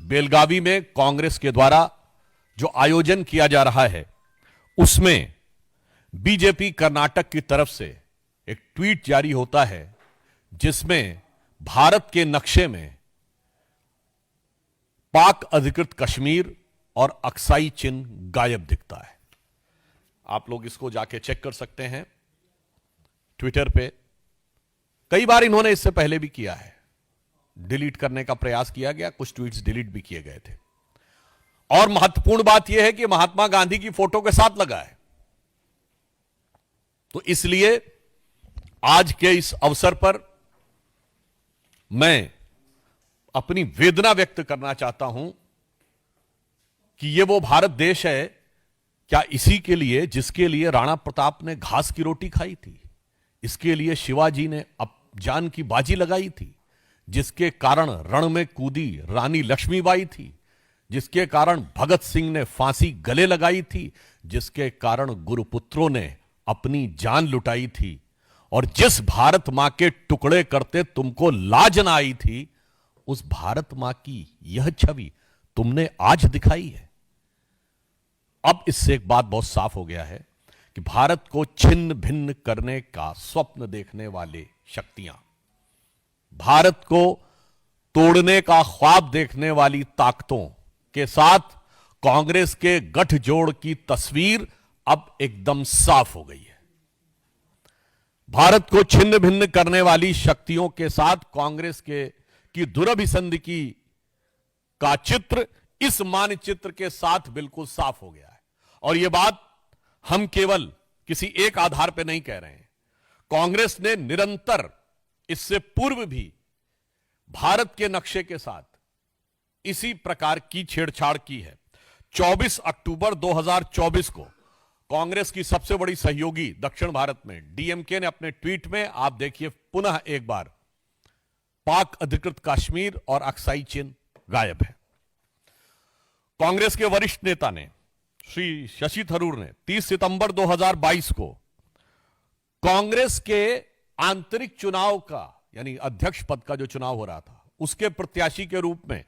बेलगावी में कांग्रेस के द्वारा जो आयोजन किया जा रहा है उसमें बीजेपी कर्नाटक की तरफ से एक ट्वीट जारी होता है जिसमें भारत के नक्शे में पाक अधिकृत कश्मीर और अक्साई चिन्ह गायब दिखता है। आप लोग इसको जाके चेक कर सकते हैं ट्विटर पे। कई बार इन्होंने इससे पहले भी किया है, डिलीट करने का प्रयास किया गया, कुछ ट्वीट्स डिलीट भी किए गए थे। और महत्वपूर्ण बात यह है कि महात्मा गांधी की फोटो के साथ लगा है। तो इसलिए आज के इस अवसर पर मैं अपनी वेदना व्यक्त करना चाहता हूं कि यह वो भारत देश है क्या इसी के लिए जिसके लिए राणा प्रताप ने घास की रोटी खाई थी, इसके लिए शिवाजी ने जान की बाजी लगाई थी, जिसके कारण रण में कूदी रानी लक्ष्मीबाई थी, जिसके कारण भगत सिंह ने फांसी गले लगाई थी, जिसके कारण गुरुपुत्रों ने अपनी जान लुटाई थी, और जिस भारत मां के टुकड़े करते तुमको लाज ना आई थी, उस भारत मां की यह छवि तुमने आज दिखाई है। अब इससे एक बात बहुत साफ हो गया है कि भारत को छिन्न भिन्न करने का स्वप्न देखने वाले शक्तियां, भारत को तोड़ने का ख्वाब देखने वाली ताकतों के साथ कांग्रेस के गठजोड़ की तस्वीर अब एकदम साफ हो गई है। भारत को छिन्न भिन्न करने वाली शक्तियों के साथ कांग्रेस की दुरभिसंधि का चित्र इस मानचित्र के साथ बिल्कुल साफ हो गया है। और यह बात हम केवल किसी एक आधार पर नहीं कह रहे हैं। कांग्रेस ने निरंतर इससे पूर्व भी भारत के नक्शे के साथ इसी प्रकार की छेड़छाड़ की है। 24 अक्टूबर 2024 को कांग्रेस की सबसे बड़ी सहयोगी दक्षिण भारत में डीएमके ने अपने ट्वीट में, आप देखिए पुनः एक बार, पाक अधिकृत कश्मीर और अक्साई चिन्ह गायब है। कांग्रेस के वरिष्ठ नेता ने श्री शशि थरूर ने 30 सितंबर 2022 को कांग्रेस के आंतरिक चुनाव का, यानी अध्यक्ष पद का जो चुनाव हो रहा था, उसके प्रत्याशी के रूप में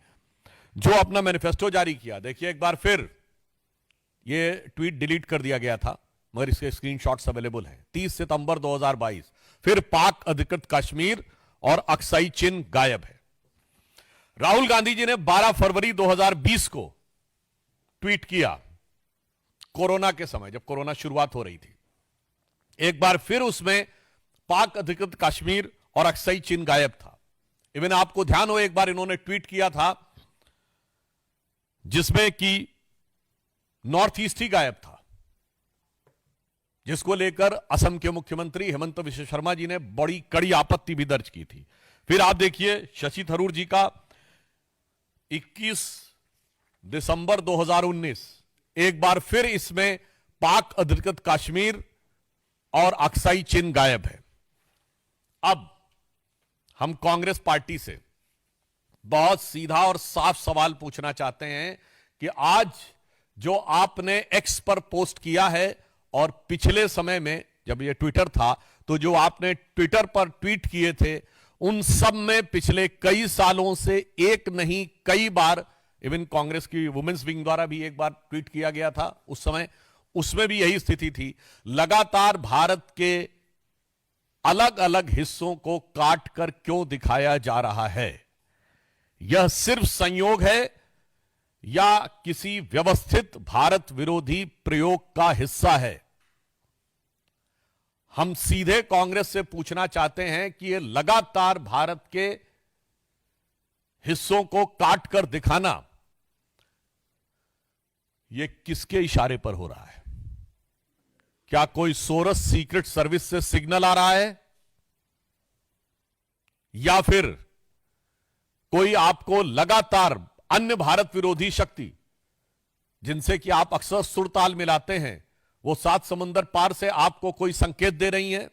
जो अपना मैनिफेस्टो जारी किया। देखिए एक बार फिर ये ट्वीट डिलीट कर दिया गया था मगर इसके स्क्रीनशॉट्स अवेलेबल हैं। 30 सितंबर 2022 फिर पाक अधिकृत कश्मीर और अक्साई चिन्ह गायब है। राहुल गांधी जी ने 12 फरवरी 2020 को ट्वीट किया, कोरोना के समय, जब कोरोना शुरुआत हो रही थी। एक बार फिर उसमें पाक अधिकृत कश्मीर और अक्साई चिन्ह गायब था। इवन आपको ध्यान हो, एक बार इन्होंने ट्वीट किया था जिसमें कि नॉर्थ ईस्ट ही गायब था, जिसको लेकर असम के मुख्यमंत्री हेमंत बिश्व शर्मा जी ने बड़ी कड़ी आपत्ति भी दर्ज की थी। फिर आप देखिए शशि थरूर जी का 21 दिसंबर 2019, एक बार फिर इसमें पाक अधिकृत कश्मीर और अक्साई चिन्ह गायब है। अब हम कांग्रेस पार्टी से बहुत सीधा और साफ सवाल पूछना चाहते हैं कि आज जो आपने एक्स पर पोस्ट किया है और पिछले समय में जब ये ट्विटर था तो जो आपने ट्विटर पर ट्वीट किए थे, उन सब में पिछले कई सालों से एक नहीं कई बार, इवन कांग्रेस की वुमेन्स विंग द्वारा भी एक बार ट्वीट किया गया था उस समय, उसमें भी यही स्थिति थी। लगातार भारत के अलग अलग हिस्सों को काट कर क्यों दिखाया जा रहा है? यह सिर्फ संयोग है या किसी व्यवस्थित भारत विरोधी प्रयोग का हिस्सा है? हम सीधे कांग्रेस से पूछना चाहते हैं कि यह लगातार भारत के हिस्सों को काट कर दिखाना, यह किसके इशारे पर हो रहा है? क्या कोई सोरस सीक्रेट सर्विस से सिग्नल आ रहा है, या फिर कोई आपको लगातार अन्य भारत विरोधी शक्ति जिनसे कि आप अक्सर सुरताल मिलाते हैं, वो 7 समुंदर पार से आपको कोई संकेत दे रही हैं?